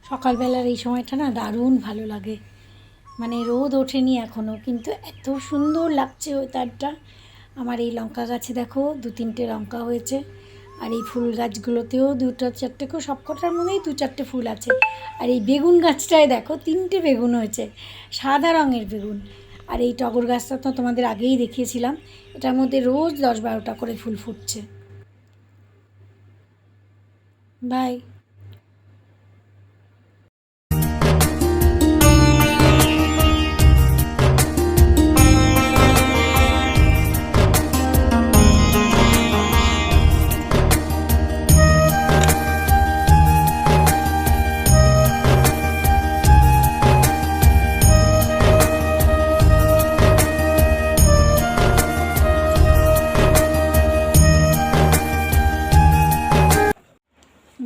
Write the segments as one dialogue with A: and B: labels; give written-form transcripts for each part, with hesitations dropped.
A: সকালবেলার এই সময়টা না দারুণ ভালো লাগে। মানে রোদ ওঠেনি এখনও, কিন্তু এত সুন্দর লাগছে ওয়েদারটা। আমার এই লঙ্কা গাছে দেখো 2-3টে লঙ্কা হয়েছে, আর এই ফুল গাছগুলোতেও 2-4টে করে, সব কটার মধ্যেই 2-4টে ফুল আছে। আর এই বেগুন গাছটায় দেখো 3টে বেগুন হয়েছে, সাদা রঙের বেগুন। আর এই টগর গাছটা তো তোমাদের আগেই দেখিয়েছিলাম, এটার মধ্যে রোজ 10-12টা করে ফুল ফুটছে। বাই।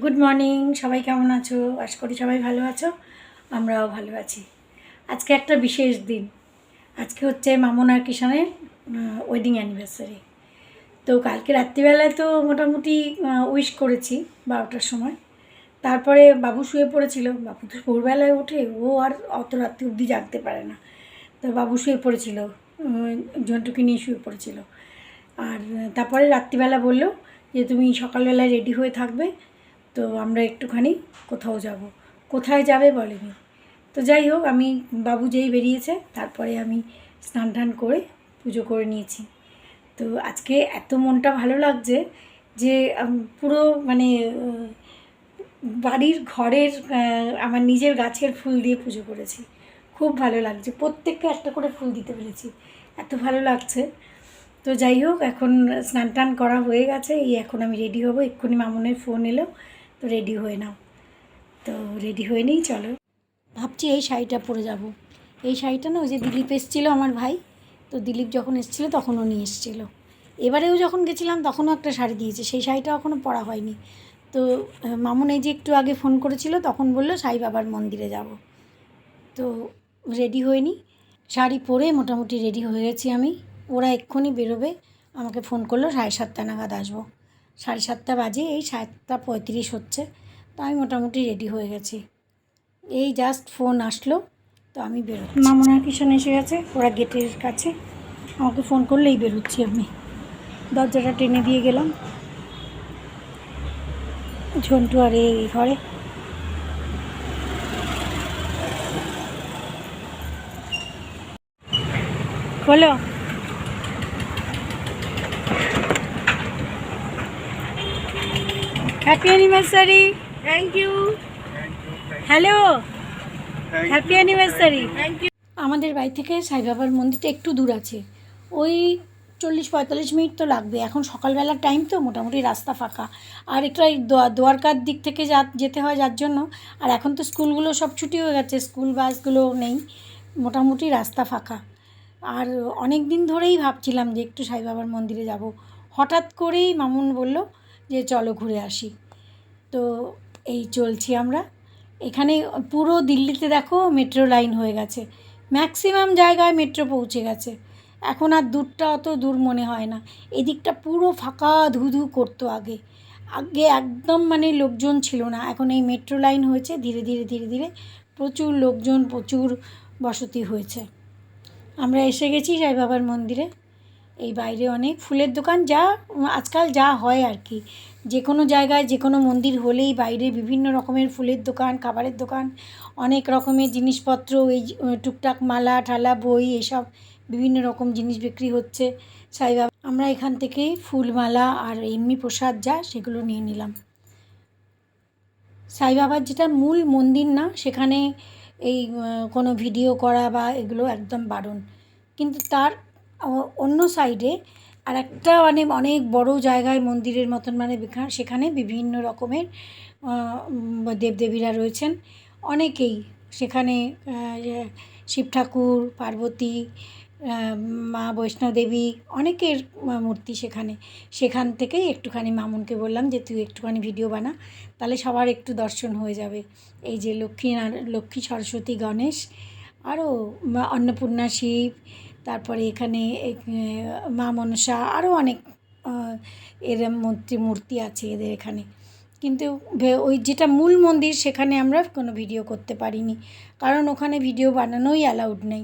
A: গুড মর্নিং, সবাই কেমন আছো? আশা করি সবাই ভালো আছো, আমরাও ভালো আছি। আজকে একটা বিশেষ দিন। আজকে হচ্ছে মামুন আর কিষানের ওয়েডিং অ্যানিভার্সারি। তো কালকে রাত্রিবেলায় তো মোটামুটি উইশ করেছি 12টার সময়। তারপরে বাবু শুয়ে পড়েছিল। বাবু তো ভোরবেলায় ওঠে, ও আর অত রাত্রি অবধি জাগতে পারে না। তো বাবু শুয়ে পড়েছিল, জন্টুকে নিয়ে শুয়ে পড়েছিল। আর তারপরে রাত্রিবেলা বললো যে তুমি সকালবেলায় রেডি হয়ে থাকবে, তো আমরা একটুখানি কোথাও যাব। কোথায় যাবে বলেনি। তো যাই হোক, আমি বাবু যেই বেরিয়েছে তারপরে আমি স্নান টান করে পুজো করে নিয়েছি। তো আজকে এত মনটা ভালো লাগছে যে পুরো মানে বাড়ির ঘরের আমার নিজের গাছের ফুল দিয়ে পুজো করেছি। খুব ভালো লাগছে, প্রত্যেককে একটা করে ফুল দিতে পেরেছি, এত ভালো লাগছে। তো যাই হোক, এখন স্নান টান করা হয়ে গেছে, এই এখন আমি রেডি হব। এক্ষুনি মামুনের ফোন এলো, তো রেডি হয়ে নাও। তো রেডি হয়ে নিই, চলো। ভাবছি এই শাড়িটা পরে যাব। এই শাড়িটা না, ওই যে দিলীপ এসেছিলো আমার ভাই, তো দিলীপ যখন এসেছিলো তখন ও নিয়ে এসেছিলো। এবারেও যখন গেছিলাম তখনও একটা শাড়ি দিয়েছে, সেই শাড়িটা এখনও পরা হয়নি। তো মামুন এই যে একটু আগে ফোন করেছিল, তখন বললো সাই বাবার মন্দিরে যাব। তো রেডি হয়ে নিই, শাড়ি পরে মোটামুটি রেডি হয়ে গেছি আমি। ওরা এক্ষুনি বেরোবে, আমাকে ফোন করলো 7:30 নাগাদ আসবো। 7:30 বাজে, এই 7:35 হচ্ছে। তো আমি মোটামুটি রেডি হয়ে গেছি, এই জাস্ট ফোন আসলো, তো আমি বেরোচ্ছি। মামুন আর কিষান এসে গেছে, ওরা গেটের কাছে। আমাকে ফোন করলেই বেরোচ্ছি আমি। দরজাটা টেনে দিয়ে গেলাম। ঝন্টু আর এই ঘরে। খোলো। Happy anniversary.
B: Thank you.
A: Hello, happy anniversary.
B: Thank you.
A: আমাদের বাড়ি থেকে সাই বাবার মন্দিরটা একটু দূর আছে, ওই 40-45 মিনিট তো লাগবে। এখন সকালবেলার টাইম তো মোটামুটি রাস্তা ফাঁকা। আর একটা দোয়ারকার দিক থেকে যেতে হয়, যার জন্য। আর এখন তো স্কুলগুলো সব ছুটি হয়ে গেছে, স্কুল বাসগুলো নেই, মোটামুটি রাস্তা ফাঁকা। আর অনেক দিন ধরেই ভাবছিলাম যে একটু সাই বাবার মন্দিরে যাব। হঠাৎ করেই মামুন বলল যে চলো ঘুরে আসি। তো এই চলছি আমরা। এখানে পুরো দিল্লিতে দেখো মেট্রো লাইন হয়ে গেছে, ম্যাক্সিমাম জায়গায় মেট্রো পৌঁছে গেছে। এখন আর দূরটা অত দূর মনে হয় না। এদিকটা পুরো ফাঁকা, ধুধু করতো আগে। আগে একদম মানে লোকজন ছিল না, এখন এই মেট্রো লাইন হয়েছে, ধীরে ধীরে ধীরে ধীরে প্রচুর লোকজন, প্রচুর বসতি হয়েছে। আমরা এসে গেছি সাই বাবার মন্দিরে। এই বাইরে অনেক ফুলের দোকান, যা আজকাল যা হয় আর কি। যে কোনো জায়গায় যে কোনো মন্দির হলেই বাইরে বিভিন্ন রকমের ফুলের দোকান, খাবারের দোকান, অনেক রকমের জিনিসপত্র, এই টুকটাক মালা ঠালা, বই, এসব বিভিন্ন রকম জিনিস বিক্রি হচ্ছে সাই বাবা। আমরা এখান থেকে ফুলমালা আর এমনি প্রসাদ যা, সেগুলো নিয়ে নিলাম। সাই বাবার যেটা মূল মন্দির না, সেখানে এই কোনো ভিডিও করা বা এগুলো একদম বারণ। কিন্তু তার অন্য সাইডে আর একটা মানে অনেক বড় জায়গায় মন্দিরের মতন, মানে সেখানে বিভিন্ন রকমের দেবদেবীরা রয়েছেন। অনেকেই সেখানে, শিব ঠাকুর, পার্বতী, মা বৈষ্ণোদেবী, অনেকের মূর্তি সেখানে। সেখান থেকেই একটুখানি মামুনকে বললাম যে তুই একটুখানি ভিডিও বানা, তাহলে সবার একটু দর্শন হয়ে যাবে। এই যে লক্ষ্মী, সরস্বতী, গণেশ, আরও অন্নপূর্ণা, শিব, তারপরে এখানে মা মনসা, আরও অনেক এর মূর্তি আছে এদের এখানে। কিন্তু ওই যেটা মূল মন্দির সেখানে আমরা কোনো ভিডিও করতে পারিনি, কারণ ওখানে ভিডিও বানানোই অ্যালাউড নেই,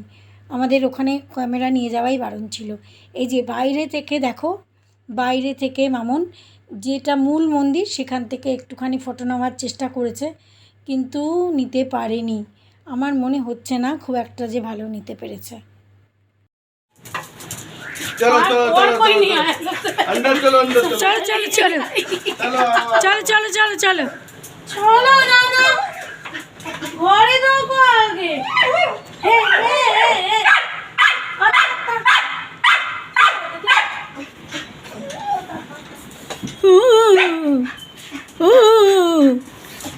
A: আমাদের ওখানে ক্যামেরা নিয়ে যাওয়াই বারণ ছিল। এই যে বাইরে থেকে দেখো, বাইরে থেকে মামুন যেটা মূল মন্দির সেখান থেকে একটুখানি ফটো নেওয়ার চেষ্টা করেছে, কিন্তু নিতে পারেনি। আমার মনে হচ্ছে না খুব একটা যে ভালো নিতে পেরেছে।
B: चलो चलो चलो
A: कोई नहीं आया
B: अंदर चलो अंदर चलो
A: चलो चलो चलो चलो चलो चलो चलो
C: चलो ना ना घरे दो को आगे हे हे हे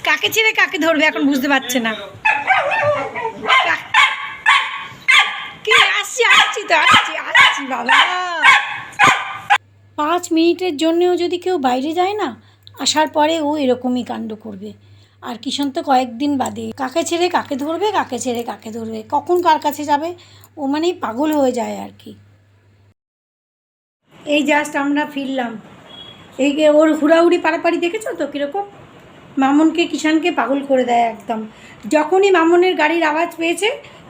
A: কাকে ছেড়ে কাকে ধরবে এখন বুঝতে পারছে না। কি আসছি আসছি তো আসছি আসছি বাবা। 5 মিনিটের জন্যেও যদি কেউ বাইরে যায় না, আসার পরে ও এরকমই কাণ্ড করবে। আর কিষণ তো কয়েকদিন বাদে কাকে ছেড়ে কাকে ধরবে, কাকে ছেড়ে কাকে ধরবে, কখন কার কাছে যাবে, ও মানে পাগল হয়ে যায় আর কি। এই জাস্ট আমরা ফিরলাম, এই ওর হুড়াহুড়ি পাড়াপাড়ি দেখেছো তো কীরকম, মামুনকে কিষানকে পাগল করে দেয় একদম। যখনই মামুনের গাড়ির আওয়াজ পেয়েছে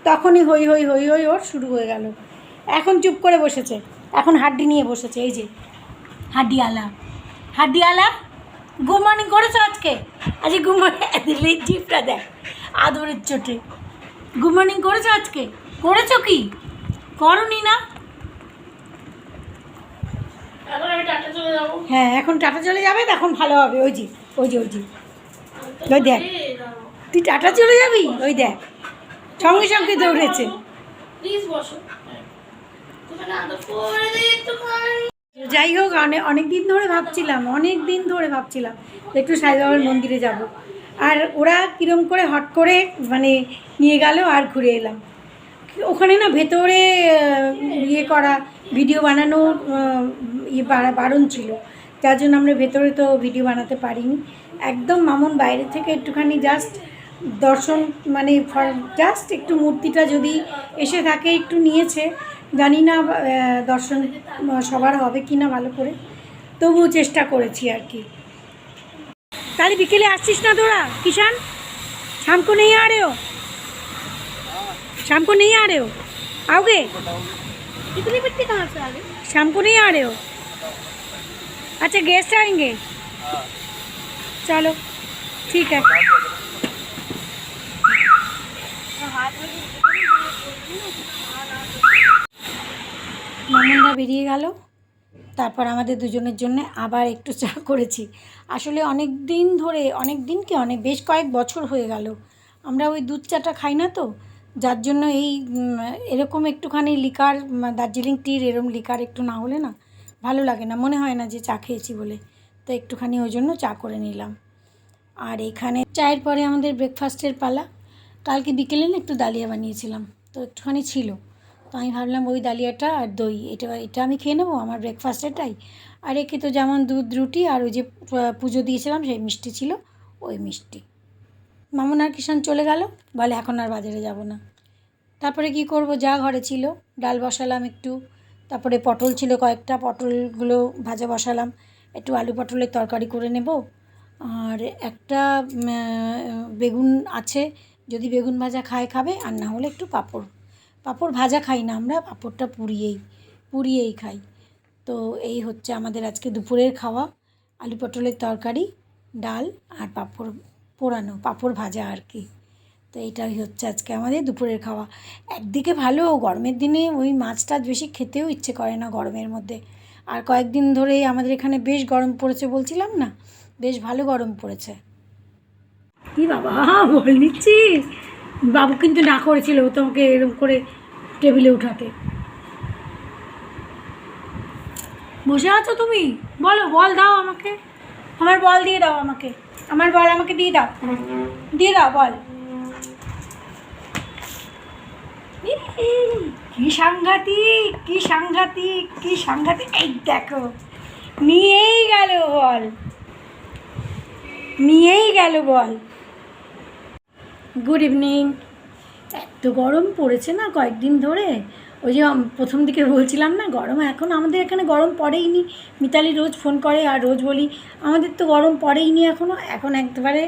A: তখনই হই হই হই হই ওর শুরু হয়ে গেল। এখন চুপ করে বসেছে, এখন হাড্ডি নিয়ে বসেছে। এই যে হাড্ডিওয়ালা, হাড্ডিওয়ালা গুড মর্নিং করেছো আজকে? আজকে গুড মর্নিং, জিপটা দেখ আদরের চোটে। গুড মর্নিং করেছো আজকে? করেছো কি করনি না?
C: এখন আমি টাটা চলে যাব
A: হ্যাঁ এখন টাটা চলে যাবে, তখন ভালো হবে। ওই যে ওই যে ওই যে ওই দেখ, তুই টাটা চলে যাবি, ওই দেখ সঙ্গে সঙ্গে দৌড়েছে।
C: প্লিজ বসো তুমি না তো করে দে একটু খাই।
A: যাই হোক, অনেক দিন ধরে ভাবছিলাম, অনেক দিন ধরে ভাবছিলাম একটু সাই বাবার মন্দিরে যাব, আর ওরা কীরম করে হট করে মানে নিয়ে গেল আর ঘুরে এলাম। ওখানে না ভেতরে ইয়ে করা ভিডিও বানানো বারণ ছিল, যার জন্য আমরা ভেতরে তো ভিডিও বানাতে পারিনি। একদম মামুন বাইরে থেকে একটুখানি জাস্ট দর্শন মানে জাস্ট একটু মূর্তিটা যদি এসে থাকে একটু নিয়েছে, জানি না দর্শন সবার হবে কি না ভালো করে, তবুও চেষ্টা করেছি আর কি। তাহলে বিকেলে আসছিস না তোরা কিষান? शाम को नहीं आ रहे हो? शाम को नहीं आ रहे हो? आओगे?
C: इतनी मिट्टी कहाँ से आ गई?
A: शाम को नहीं आ रहे हो? अच्छा गेस्ट आएंगे, चलो ठीक है। মামুনরা বেরিয়ে গেল, তারপর আমাদের দুজনের জন্য আবার একটু চা করেছি। আসলে অনেক দিন ধরে, অনেক দিন কি অনেক বেশ কয়েক বছর হয়ে গেল আমরা ওই দুধ চাটা খাই না, তো যার জন্য এই এরকম একটুখানি লিকার, দার্জিলিং টির এরকম লিকার একটু না হলে না ভালো লাগে না, মনে হয় না যে চা খেয়েছি বলে। তো একটুখানি ওই জন্য চা করে নিলাম। আর এখানে চায়ের পরে আমাদের ব্রেকফাস্টের পালা। কালকে বিকেলে না একটু ডালিয়া বানিয়েছিলাম, তো একটুখানি ছিল, তো আমি ভাবলাম ওই ডালিয়াটা আর দই এটা আমি খেয়ে নেবো আমার ব্রেকফাস্টেরটাই। আর একে তো যেমন দুধ রুটি আর ওই যে পুজো দিয়েছিলাম সেই মিষ্টি ছিল, ওই মিষ্টি। মামুন আর কিষান চলে গেল, বলে এখন আর বাজারে যাব না। তারপরে কি করব, যা ঘরে ছিল ডাল বসালাম একটু, তারপরে পটল ছিল কয়েকটা, পটলগুলো ভাজা বসালাম, একটু আলু পটলের তরকারি করে নেব, আর একটা বেগুন আছে, যদি বেগুন ভাজা খায় খাবে, আর না হলে একটু পাঁপড় ভাজা খাই না আমরা, পাঁপড়টা পুড়িয়েই খাই। তো এই হচ্ছে আমাদের আজকে দুপুরের খাওয়া, আলু পটলের তরকারি, ডাল আর পাঁপড় ভাজা আর কি। তো এইটাই হচ্ছে আজকে আমাদের দুপুরের খাওয়া। একদিকে ভালো, গরমের দিনে ওই মাছ টাছ বেশি খেতেও ইচ্ছে করে না গরমের মধ্যে। আর কয়েকদিন ধরে আমাদের এখানে বেশ গরম পড়েছে, বলছিলাম না, বেশ ভালো গরম পড়েছে। কি বাবা বল নিচ্ছি, বাবু কিন্তু না করেছিল তোমাকে এরকম করে টেবিলে উঠাতে। বসে আছো তুমি, বলো, বল দাও আমাকে, আমার বল দিয়ে দাও আমাকে, আমার বল আমাকে দিয়ে দাও বল। কি সাংঘাতিক, এই দেখো নিয়েই গেল বল। Good evening. এত গরম পড়েছে না কয়েকদিন ধরে, ওই যে প্রথম দিকে বলছিলাম না গরম, এখন আমাদের এখানে গরম পড়েই নি। মিতালি রোজ ফোন করে আর রোজ বলি আমাদের তো গরম পড়েই নি এখনও। এখন একবারে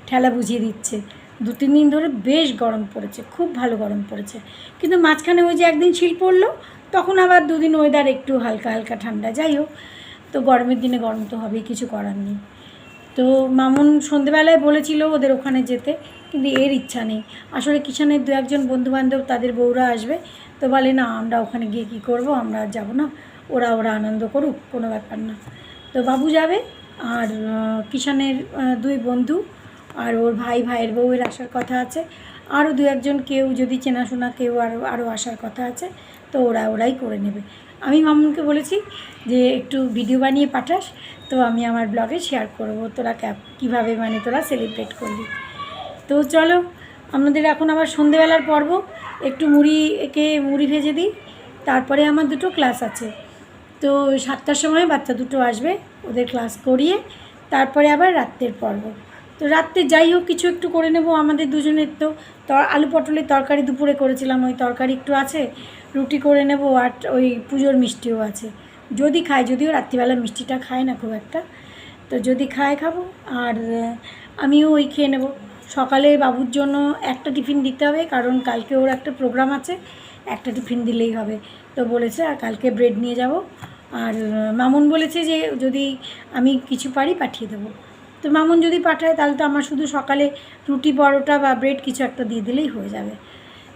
A: ঠেলা বুঝিয়ে দিচ্ছে। 2-3 দিন ধরে বেশ গরম পড়েছে, খুব ভালো গরম পড়েছে। কিন্তু মাঝখানে ওই যে একদিন শীত পড়লো, তখন আবার 2 দিন ওয়েদার একটু হালকা হালকা ঠান্ডা। যাই হোক, তো গরমের দিনে গরম তো হবেই, কিছু করার নেই। তো মামুন সন্ধেবেলায় বলেছিল ওদের ওখানে যেতে, কিন্তু এর ইচ্ছা নেই। আসলে কিষানের 2-1 বন্ধুবান্ধব তাদের বউরা আসবে, তো বলে না আমরা ওখানে গিয়ে কী করবো, আমরা আর যাবো না, ওরা আনন্দ করুক, কোনো ব্যাপার না। তো বাবু যাবে, আর কিষানের 2 বন্ধু আর ওর ভাইয়ের বউয়ের আসার কথা আছে। আরও 2-1 কেউ যদি চেনাশোনা কেউ আরও আসার কথা আছে, তো ওরাই করে নেবে। আমি মামুনকে বলেছি যে একটু ভিডিও বানিয়ে পাঠাস, তো আমি আমার ব্লগে শেয়ার করব তোরা কীভাবে মানে তোরা সেলিব্রেট করবি। তো চলো, আমাদের এখন আবার সন্ধেবেলার পর্ব। একটু মুড়ি ভেজে দিই, তারপরে আমার 2টো ক্লাস আছে। তো 7টার সময় বাচ্চা 2টো আসবে, ওদের ক্লাস করিয়ে তারপরে আবার রাত্রের পর্ব। তো রাত্রে যাই হোক কিছু একটু করে নেব আমাদের দুজনের। তো আলু পটলের তরকারি দুপুরে করেছিলাম, ওই তরকারি একটু আছে, রুটি করে নেব, আর ওই পুজোর মিষ্টিও আছে যদি খায়, যদিও রাত্রিবেলা মিষ্টিটা খায় না খুব একটা, তো যদি খায় খাবো। আর আমিও ওই খেয়ে নেব। সকালে বাবুর জন্য একটা টিফিন দিতে হবে, কারণ কালকে ওর একটা প্রোগ্রাম আছে, একটা টিফিন দিলেই হবে। তো বলেছে আর কালকে ব্রেড নিয়ে যাব। আর মামুন বলেছে যে যদি আমি কিছু পারি পাঠিয়ে দেবো। তো মামুন যদি পাঠায় তাহলে তো আমার শুধু সকালে রুটি পরোটা বা ব্রেড কিছু একটা দিয়ে দিলেই হয়ে যাবে।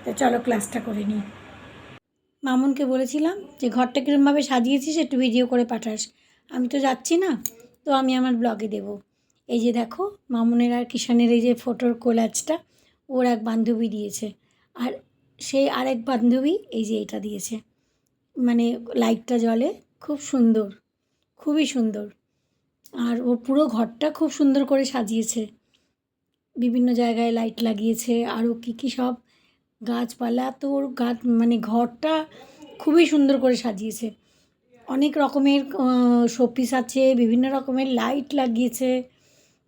A: তো চলো ক্লাসটা করে নিই। মামুনকে বলেছিলাম যে ঘরটা কীরমভাবে সাজিয়েছিস একটু ভিডিও করে পাঠাস। আমি তো যাচ্ছি না, তো আমি আমার ব্লগে দেব। এই যে দেখো মামুনের আর কিষানের এই যে ফটোর কোলাজটা ওর এক বান্ধবী দিয়েছে, আর সেই আরেক বান্ধবী এই যে এটা দিয়েছে। মানে লাইটটা জ্বলে, খুব সুন্দর, খুবই সুন্দর। আর ও পুরো ঘরটা খুব সুন্দর করে সাজিয়েছে, বিভিন্ন জায়গায় লাইট লাগিয়েছে, আরও কী সব গাছপালা। তো ওর মানে ঘরটা খুবই সুন্দর করে সাজিয়েছে। অনেক রকমের শোপিস আছে, বিভিন্ন রকমের লাইট লাগিয়েছে।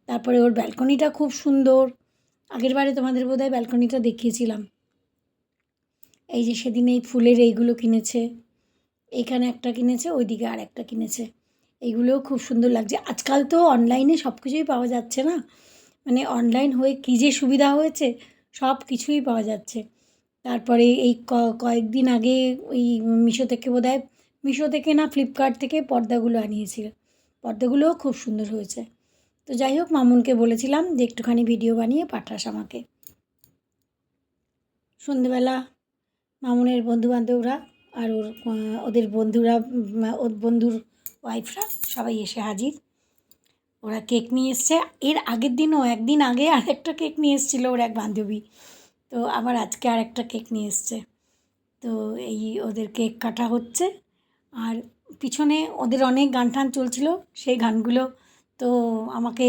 A: তারপরে ওর ব্যালকনিটা খুব সুন্দর। আগেরবারে তোমাদের বোধহয় ব্যালকনিটা দেখিয়েছিলাম। এই যে সেদিন এই ফুলের এইগুলো কিনেছে, এখানে একটা কিনেছে, ওইদিকে আর একটা কিনেছে। এইগুলোও খুব সুন্দর লাগছে। আজকাল তো অনলাইনে সব কিছুই পাওয়া যাচ্ছে না, মানে অনলাইন হয়ে কী যে সুবিধা হয়েছে, সব কিছুই পাওয়া যাচ্ছে। তারপরে এই কয়েকদিন আগে ওই মিশো থেকে না ফ্লিপকার্ট থেকে পর্দাগুলো আনিয়েছিল, পর্দাগুলোও খুব সুন্দর হয়েছে। তো যাই হোক, মামুনকে বলেছিলাম যে একটুখানি ভিডিও বানিয়ে পাঠাস আমাকে। সন্ধেবেলা মামুনের বন্ধুবান্ধবরা আর ওদের বন্ধুরা, ওর বন্ধুর ওয়াইফরা সবাই এসে হাজির। ওরা কেক নিয়ে এসছে। এর আগের দিনও একদিন আগে আরেকটা কেক নিয়ে এসেছিলো ওর এক বান্ধবী, তো আবার আজকে আরেকটা কেক নিয়ে এসছে। তো এই ওদের কেক কাটা হচ্ছে, আর পিছনে ওদের অনেক গান টান চলছিল, সেই গানগুলো তো আমাকে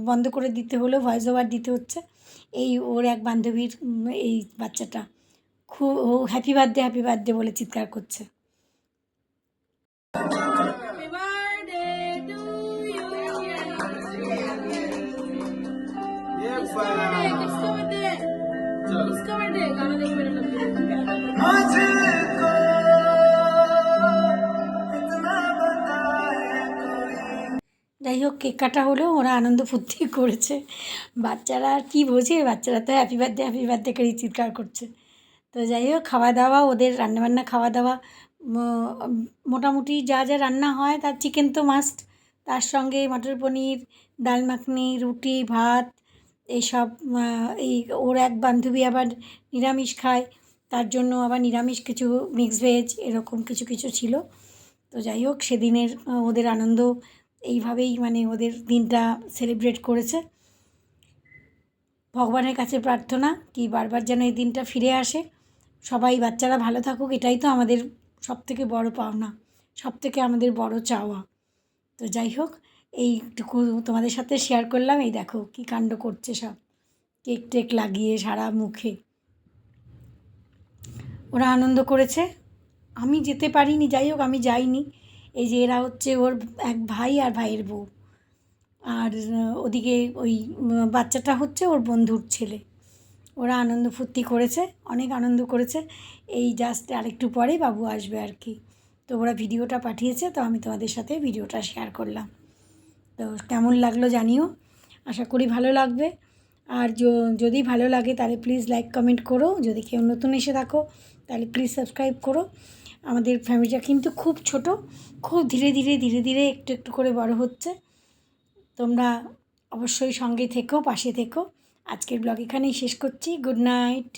A: বন্ধ করে দিতে হলো, ভয়েস ওভার দিতে হচ্ছে। এই ওর এক বান্ধবীর এই বাচ্চাটা খুব হ্যাপি বার্থডে বলে চিৎকার করছে। যাই হোক, কেক কাটা হলো, ওরা আনন্দ ফুর্তি করেছে। বাচ্চারা আর কী বোঝে, বাচ্চারা তো হ্যাপি বার্থডে করেই চিৎকার করছে। তো যাই হোক, খাওয়া দাওয়া ওদের রান্নাবান্না খাওয়া দাওয়া মোটামুটি যা যা রান্না হয়, তার চিকেন তো মাস্ট, তার সঙ্গে মটর পনির, ডাল মাখনি, রুটি, ভাত, এইসব। এই ওর এক বান্ধবী আবার নিরামিষ খায়, তার জন্য আবার নিরামিষ কিছু মিক্স ভেজ এরকম কিছু কিছু ছিল। তো যাই হোক, সেদিনের ওদের আনন্দ এইভাবেই মানে ওদের দিনটা সেলিব্রেট করেছে। ভগবানের কাছে প্রার্থনা কি বারবার যেন এই দিনটা ফিরে আসে, সবাই বাচ্চারা ভালো থাকুক, এটাই তো আমাদের সবথেকে বড় পাওনা, সবথেকে আমাদের বড় চাওয়া। তো যাই হোক, এইটুকু তোমাদের সাথে শেয়ার করলাম। এই দেখো কী কাণ্ড করছে সব, কেক টেক লাগিয়ে সারা মুখে। ওরা আনন্দ করেছে, আমি যেতে পারিনি, যাই হোক আমি যাইনি। এই যে এরা হচ্ছে ওর এক ভাই আর ভাইয়ের বউ, আর ওদিকে ওই বাচ্চাটা হচ্ছে ওর বন্ধুর ছেলে। ওরা আনন্দ ফুর্তি করেছে, অনেক আনন্দ করেছে। এই জাস্ট আরেকটু পরেই বাবু আসবে আর কি। তো ওরা ভিডিওটা পাঠিয়েছে, তো আমি তোমাদের সাথে ভিডিওটা শেয়ার করলাম। তো কেমন লাগলো জানিও, আশা করি ভালো লাগবে। আর যদি ভালো লাগে তাহলে প্লিজ লাইক কমেন্ট করো। যদি কেউ নতুন এসে থাকো তাহলে প্লিজ সাবস্ক্রাইব করো। আমাদের ফ্যামিলিটা কিন্তু খুব ছোট, খুব ধীরে ধীরে একটু একটু করে বড় হচ্ছে। তোমরা অবশ্যই সঙ্গে থেকো, পাশে থেকো। আজকের ব্লগ এখানেই শেষ করছি। Good night.